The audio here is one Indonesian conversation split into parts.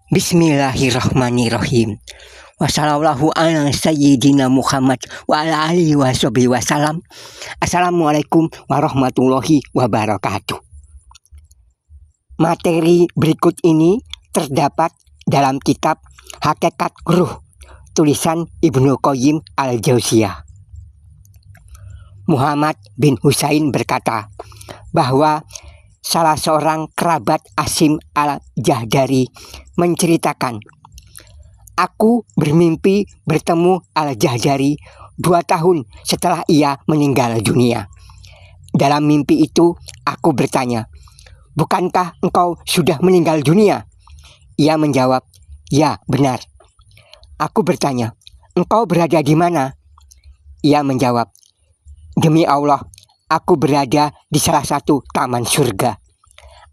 Bismillahirrahmanirrahim. Wassallallahu ala sayyidina Muhammad wa ala alihi washabihi wasallam. Assalamualaikum warahmatullahi wabarakatuh. Materi berikut ini terdapat dalam kitab Hakikat Ruh, tulisan Ibnu Qayyim al-Jauziyah. Muhammad bin Husain berkata bahwa salah seorang kerabat Asim al-Jahdari menceritakan, "Aku bermimpi bertemu al-Jahdari 2 tahun setelah ia meninggal dunia. Dalam mimpi itu aku bertanya, 'Bukankah engkau sudah meninggal dunia?' Ia menjawab, 'Ya, benar.' Aku bertanya, 'Engkau berada di mana?' Ia menjawab, 'Demi Allah, aku berada di salah satu taman surga.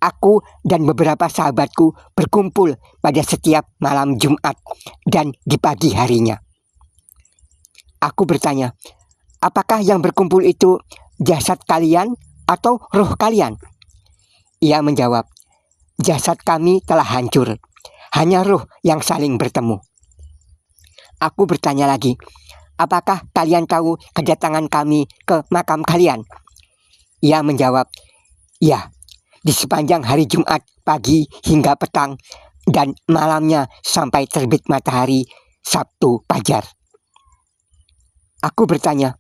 Aku dan beberapa sahabatku berkumpul pada setiap malam Jumat dan di pagi harinya.' Aku bertanya, 'Apakah yang berkumpul itu jasad kalian atau roh kalian?' Ia menjawab, 'Jasad kami telah hancur, hanya roh yang saling bertemu.' Aku bertanya lagi, 'Apakah kalian tahu kedatangan kami ke makam kalian?' Ia menjawab, 'Ya, di sepanjang hari Jumat pagi hingga petang dan malamnya sampai terbit matahari Sabtu Fajar.' Aku bertanya,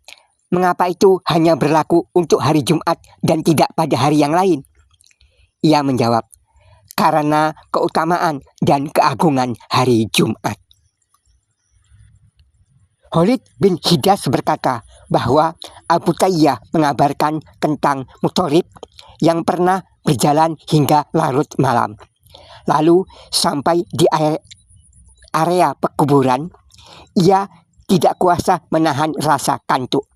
'Mengapa itu hanya berlaku untuk hari Jumat dan tidak pada hari yang lain?' Ia menjawab, 'Karena keutamaan dan keagungan hari Jumat.' Khalid bin Hidas berkata bahwa Abu Tayyah mengabarkan tentang Mutorib yang pernah berjalan hingga larut malam. Lalu sampai di area pekuburan, ia tidak kuasa menahan rasa kantuk.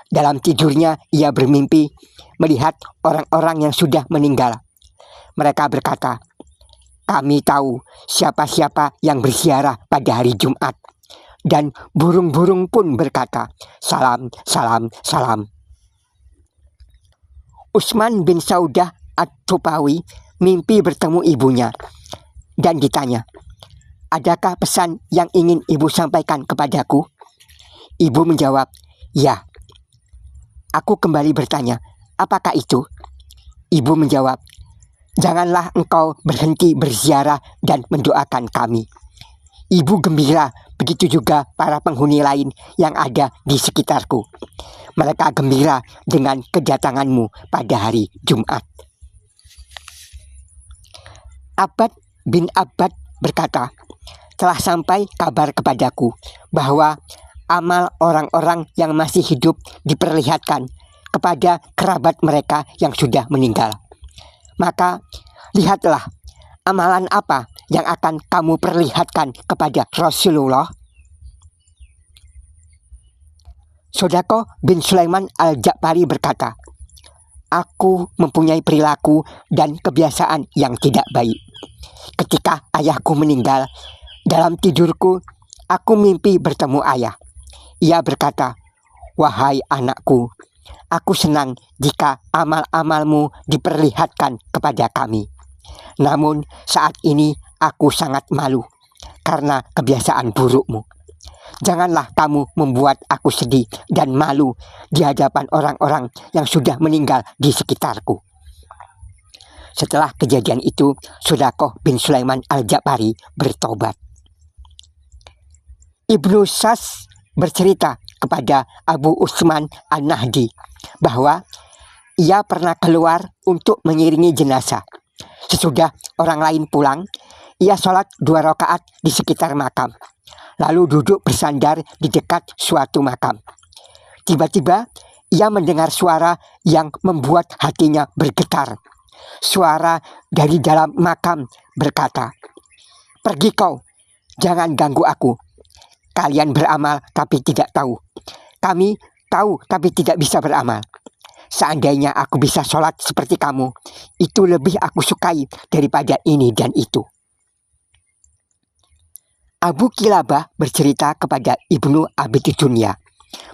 Dalam tidurnya ia bermimpi melihat orang-orang yang sudah meninggal. Mereka berkata, 'Kami tahu siapa-siapa yang berziarah pada hari Jumat.' Dan burung-burung pun berkata, 'Salam, salam, salam.' Utsman bin Saudah At-Tupawi mimpi bertemu ibunya dan ditanya, 'Adakah pesan yang ingin ibu sampaikan kepadaku?' Ibu menjawab, 'Ya.' Aku kembali bertanya, 'Apakah itu?' Ibu menjawab, 'Janganlah engkau berhenti berziarah dan mendoakan kami.' Ibu gembira, begitu juga para penghuni lain yang ada di sekitarku. Mereka gembira dengan kedatanganmu pada hari Jumat." Abbad bin Abbad berkata, "Telah sampai kabar kepadaku bahwa amal orang-orang yang masih hidup diperlihatkan kepada kerabat mereka yang sudah meninggal. Maka lihatlah, amalan apa yang akan kamu perlihatkan kepada Rasulullah?" Sodaqoh bin Sulaiman al-Ja'fari berkata, "Aku mempunyai perilaku dan kebiasaan yang tidak baik. Ketika ayahku meninggal, dalam tidurku aku mimpi bertemu ayah. Ia berkata, 'Wahai anakku, aku senang jika amal-amalmu diperlihatkan kepada kami. Namun saat ini aku sangat malu karena kebiasaan burukmu. Janganlah kamu membuat aku sedih dan malu di hadapan orang-orang yang sudah meninggal di sekitarku.'" Setelah kejadian itu, Sodaqoh bin Sulaiman al-Ja'fari bertobat. Ibnu Sas bercerita kepada Abu Utsman an-Nahdi bahwa ia pernah keluar untuk mengiringi jenazah. Sesudah orang lain pulang, ia sholat 2 rakaat di sekitar makam, lalu duduk bersandar di dekat suatu makam. Tiba-tiba ia mendengar suara yang membuat hatinya bergetar. Suara dari dalam makam berkata, "Pergi kau, jangan ganggu aku. Kalian beramal tapi tidak tahu. Kami tahu tapi tidak bisa beramal. Seandainya aku bisa sholat seperti kamu, itu lebih aku sukai daripada ini dan itu." Abu Kilabah bercerita kepada Ibnu Abi Dunya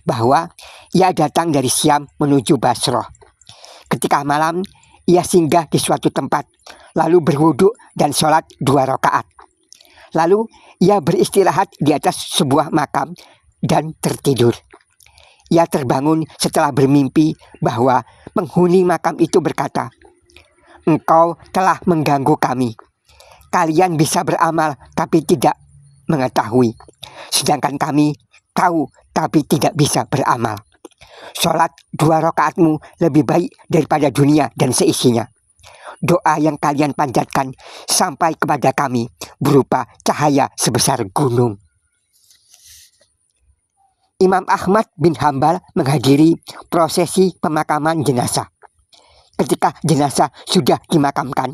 bahwa ia datang dari Syam menuju Basrah. Ketika malam, ia singgah di suatu tempat, lalu berwudu dan sholat 2 rakaat. Lalu ia beristirahat di atas sebuah makam dan tertidur. Ia terbangun setelah bermimpi bahwa penghuni makam itu berkata, "Engkau telah mengganggu kami. Kalian bisa beramal tapi tidak mengetahui. Sedangkan kami tahu tapi tidak bisa beramal. Sholat 2 rakaatmu lebih baik daripada dunia dan seisinya. Doa yang kalian panjatkan sampai kepada kami berupa cahaya sebesar gunung." Imam Ahmad bin Hambal menghadiri prosesi pemakaman jenazah. Ketika jenazah sudah dimakamkan,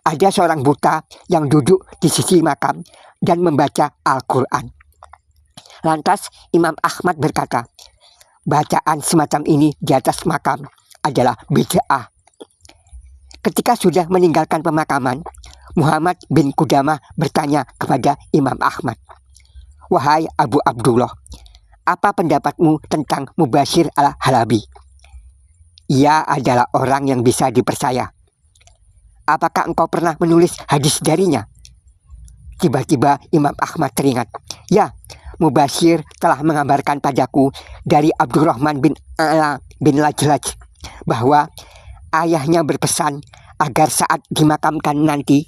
ada seorang buta yang duduk di sisi makam dan membaca Al-Quran. Lantas Imam Ahmad berkata, bacaan semacam ini di atas makam adalah bid'ah. Ketika sudah meninggalkan pemakaman, Muhammad bin Qudamah bertanya kepada Imam Ahmad, "Wahai Abu Abdullah, apa pendapatmu tentang Mubashir al-Halabi? Ia adalah orang yang bisa dipercaya. Apakah engkau pernah menulis hadis darinya?" Tiba-tiba Imam Ahmad teringat, "Ya, Mubashir telah mengabarkan padaku dari Abdurrahman bin Ala bin Lajlaj bahwa ayahnya berpesan agar saat dimakamkan nanti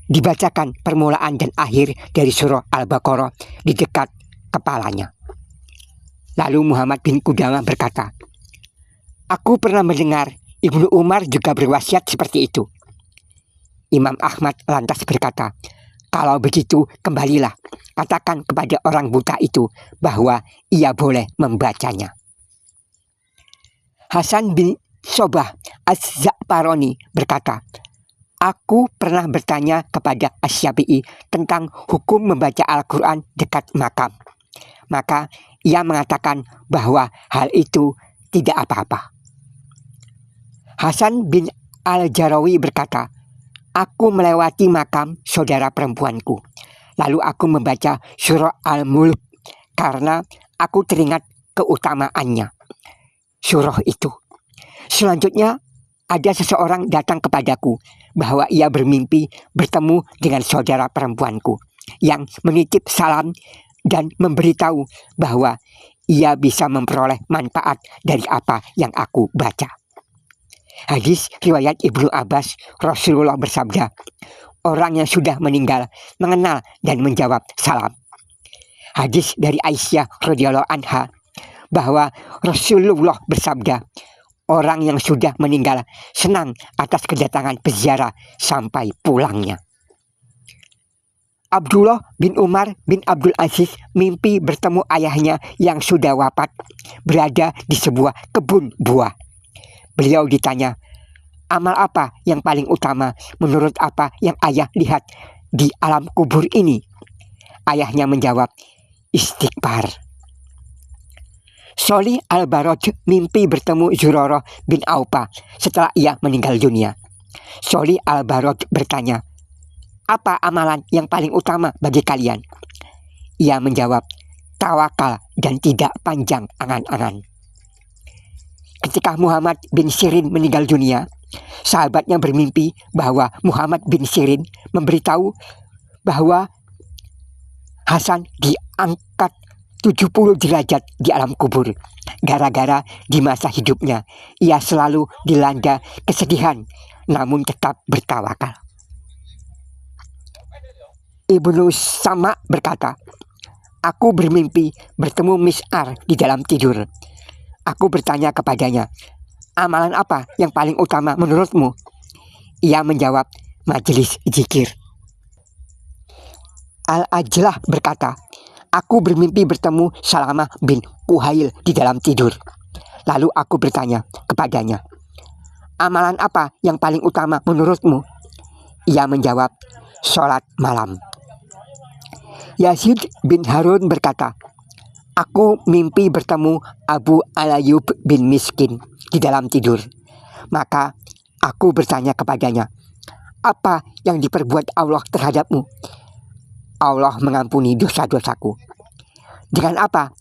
dibacakan permulaan dan akhir dari surah Al-Baqarah di dekat kepalanya." Lalu Muhammad bin Qudamah berkata, "Aku pernah mendengar Ibnu Umar juga berwasiat seperti itu." Imam Ahmad lantas berkata, "Kalau begitu kembalilah, katakan kepada orang buta itu bahwa ia boleh membacanya." Hasan bin Sobah Az-Za'farani berkata, "Aku pernah bertanya kepada Asy-Syafi'i tentang hukum membaca Al-Quran dekat makam. Maka ia mengatakan bahwa hal itu tidak apa-apa." Hasan bin Al-Jarawi berkata, "Aku melewati makam saudara perempuanku. Lalu aku membaca surah Al-Mulk karena aku teringat keutamaannya surah itu. Selanjutnya ada seseorang datang kepadaku bahwa ia bermimpi bertemu dengan saudara perempuanku yang menitip salam dan memberitahu bahwa ia bisa memperoleh manfaat dari apa yang aku baca." Hadis riwayat Ibnu Abbas, Rasulullah bersabda, "Orang yang sudah meninggal mengenal dan menjawab salam." Hadis dari Aisyah radhiyallahu anha bahwa Rasulullah bersabda, "Orang yang sudah meninggal senang atas kedatangan peziarah sampai pulangnya." Abdullah bin Umar bin Abdul Aziz mimpi bertemu ayahnya yang sudah wafat berada di sebuah kebun buah. Beliau ditanya, "Amal apa yang paling utama menurut apa yang ayah lihat di alam kubur ini?" Ayahnya menjawab, "Istighfar." Sholih al-Barad mimpi bertemu Zurarah bin Aufa setelah ia meninggal dunia. Sholih al-Barad bertanya, "Apa amalan yang paling utama bagi kalian?" Ia menjawab, "Tawakal dan tidak panjang angan-angan." Ketika Muhammad bin Sirin meninggal dunia, sahabatnya bermimpi bahwa Muhammad bin Sirin memberitahu bahwa Hasan diangkat 70 derajat di alam kubur. Gara-gara di masa hidupnya ia selalu dilanda kesedihan namun tetap bertawakal. Ibnu Sama berkata, "Aku bermimpi bertemu Mis'ar di dalam tidur. Aku bertanya kepadanya, 'Amalan apa yang paling utama menurutmu?' Ia menjawab, 'Majelis zikir.'" Al-Ajlah berkata, "Aku bermimpi bertemu Salamah bin Kuhail di dalam tidur. Lalu aku bertanya kepadanya, 'Amalan apa yang paling utama menurutmu?' Ia menjawab, 'Sholat malam.'" Yazid bin Harun berkata, "Aku mimpi bertemu Abu Ayyub bin Miskin di dalam tidur. Maka aku bertanya kepadanya, 'Apa yang diperbuat Allah terhadapmu?' Allah mengampuni dosa-dosaku." "Dengan apa?"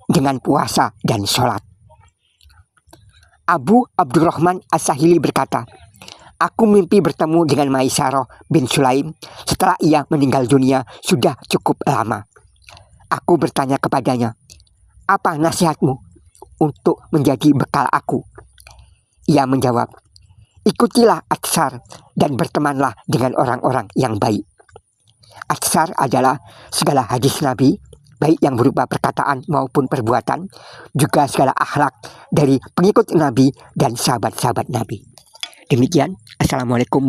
"Dengan puasa dan sholat." Abu Abdurrahman As-Sahili berkata, Aku mimpi bertemu dengan Maisarah bin Sulaim setelah ia meninggal dunia sudah cukup lama. Aku bertanya kepadanya, "Apa nasihatmu untuk menjadi bekal aku?" Ia menjawab, "Ikutilah Atsar dan bertemanlah dengan orang-orang yang baik." Atsar adalah segala hadis Nabi, baik yang berupa perkataan maupun perbuatan, juga segala akhlak dari pengikut Nabi dan sahabat-sahabat Nabi. Demikian, Assalamualaikum.